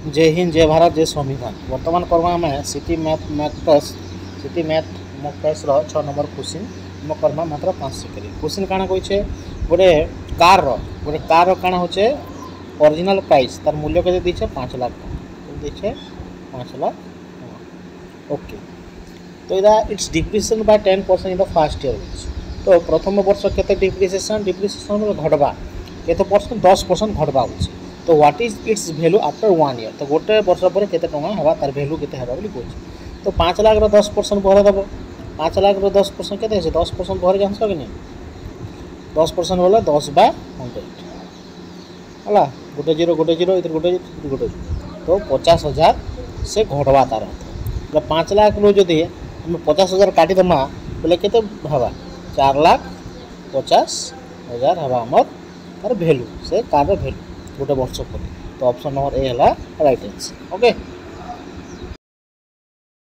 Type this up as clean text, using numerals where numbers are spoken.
जय हिंद जय भारत जय संविधान। वर्तमान कर्मा आम city math mock test 6 number question आम कर्मा मात्र 5 सेकेंड। क्वेश्चन काଣା कहछे गोटे कार काଣା होचे ओरिजिनल प्राइस तार मूल्य के दीछे 5 लाख दीछे 5 लाख। ओके तो इदा it's depreciation by 10% in the first year. तो प्रथम वर्ष केते डिप्रिसिएशन घटबा केते परसेंट 10% घटबा होचे। तो what is it's value after 1 year. तो गोटे वर्ष पर केते टंगा हेबा तार वैल्यू केते हेबा बोली कहछ। तो 5 लाख रो 10% भरे दबो। 5 लाख रो 10% केते है 10% भरे जानस कि नहीं 10% बोले 10/100 हला गोटे जीरो इधर गोटे तो 50,000 से घटवा तार अर्थ। 5 लाख रो जदि हम 50,000 काटी दमा बोले केते हेबा 4,50,000 हेबा हमर तार वैल्यू से कार वैल्यू गोटे वर्ष पर। तो ऑप्शन नंबर ए है राइट आंसर। ओके।